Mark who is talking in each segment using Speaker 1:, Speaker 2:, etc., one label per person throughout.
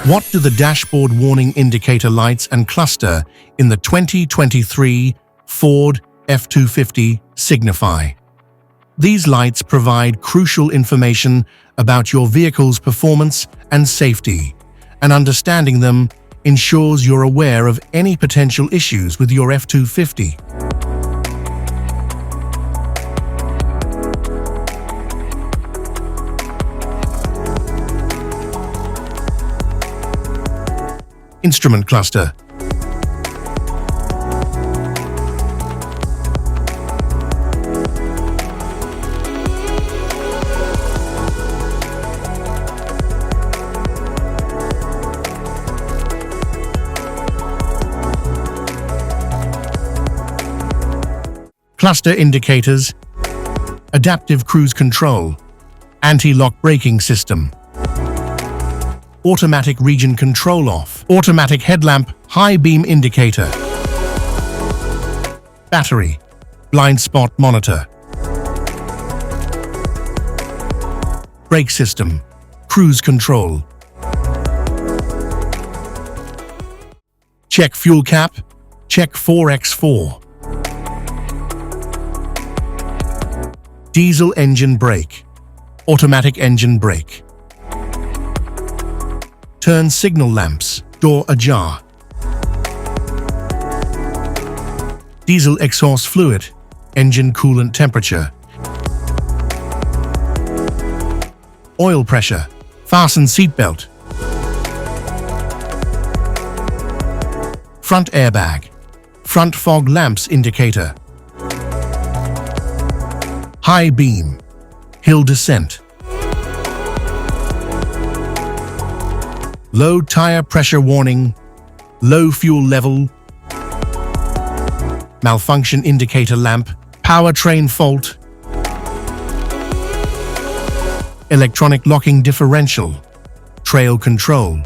Speaker 1: What do the dashboard warning indicator lights and cluster in the 2023 Ford F-250 signify? These lights provide crucial information about your vehicle's performance and safety, and understanding them ensures you're aware of any potential issues with your F-250. Instrument cluster. Cluster indicators, adaptive cruise control, anti-lock braking system, automatic region control off, automatic headlamp high beam indicator, battery, blind spot monitor, brake system, cruise control. Check fuel cap, check 4x4. Diesel engine brake, automatic engine brake. Turn signal lamps, door ajar. Diesel exhaust fluid, engine coolant temperature. Oil pressure, fasten seatbelt. Front airbag, front fog lamps indicator. High beam, hill descent. Low tire pressure warning, low fuel level. Malfunction indicator lamp, powertrain fault. Electronic locking differential, trail control.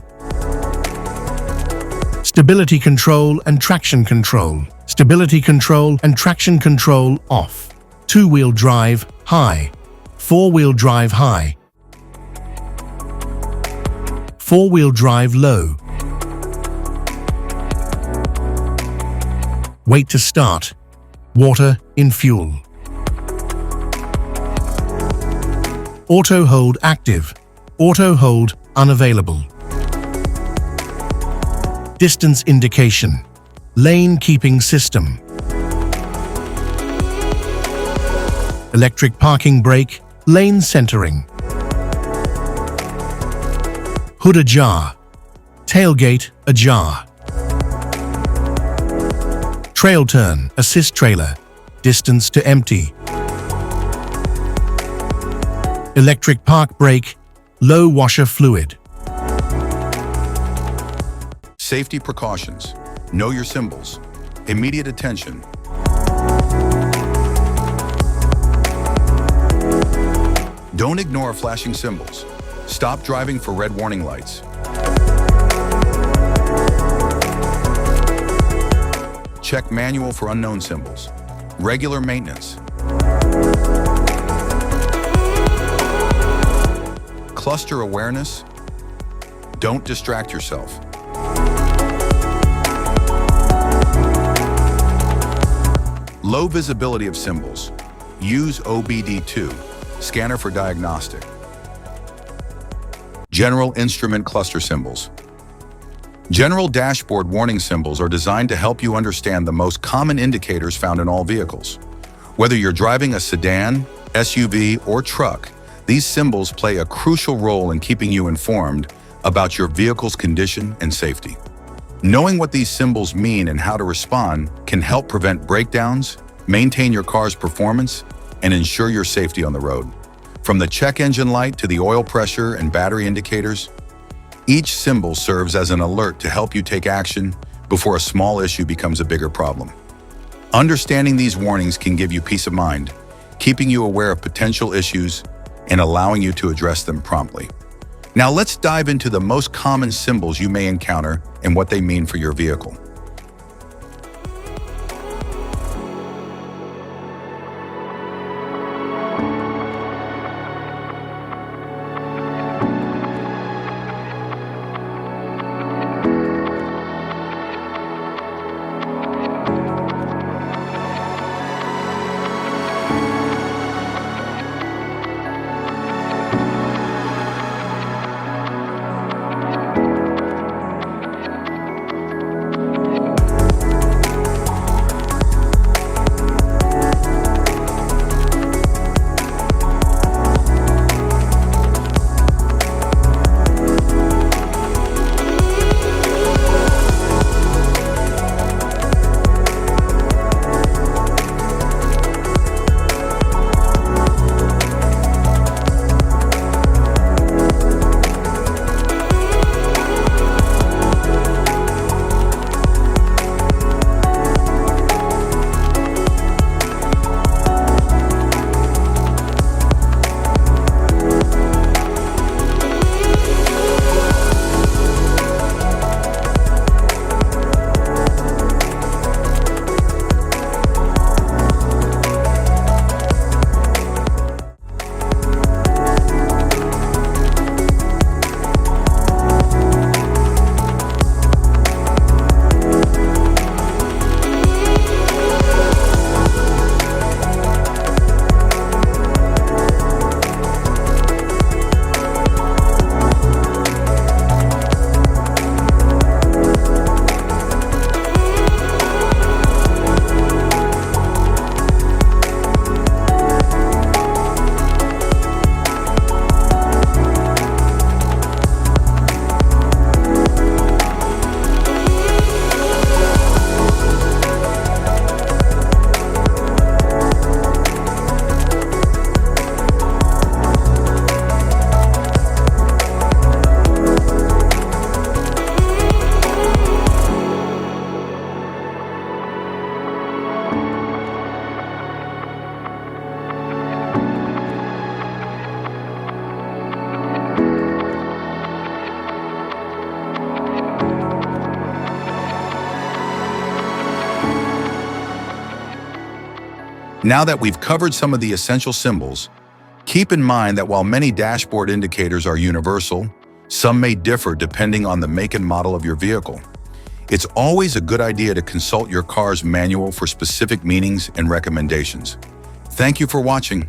Speaker 1: Stability control and traction control. Stability control and traction control off. Two-wheel drive high, four-wheel drive high. Four-wheel drive low. Wait to start. Water in fuel. Auto hold active. Auto hold unavailable. Distance indication. Lane keeping system. Electric parking brake, lane centering. Hood ajar. Tailgate ajar. Trail turn, assist trailer. Distance to empty. Electric park brake, low washer fluid.
Speaker 2: Safety precautions. Know your symbols. Immediate attention. Don't ignore flashing symbols. Stop driving for red warning lights. Check manual for unknown symbols. Regular maintenance. Cluster awareness. Don't distract yourself. Low visibility of symbols. Use OBD2. Scanner for diagnostic. General instrument cluster symbols. General dashboard warning symbols are designed to help you understand the most common indicators found in all vehicles. Whether you're driving a sedan, SUV, or truck, these symbols play a crucial role in keeping you informed about your vehicle's condition and safety. Knowing what these symbols mean and how to respond can help prevent breakdowns, maintain your car's performance, and ensure your safety on the road. From the check engine light to the oil pressure and battery indicators, each symbol serves as an alert to help you take action before a small issue becomes a bigger problem. Understanding these warnings can give you peace of mind, keeping you aware of potential issues and allowing you to address them promptly. Now let's dive into the most common symbols you may encounter and what they mean for your vehicle. Now that we've covered some of the essential symbols, keep in mind that while many dashboard indicators are universal, some may differ depending on the make and model of your vehicle. It's always a good idea to consult your car's manual for specific meanings and recommendations. Thank you for watching.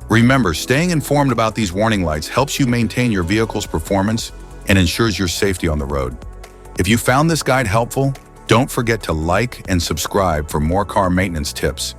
Speaker 2: Remember, staying informed about these warning lights helps you maintain your vehicle's performance and ensures your safety on the road. If you found this guide helpful, don't forget to like and subscribe for more car maintenance tips.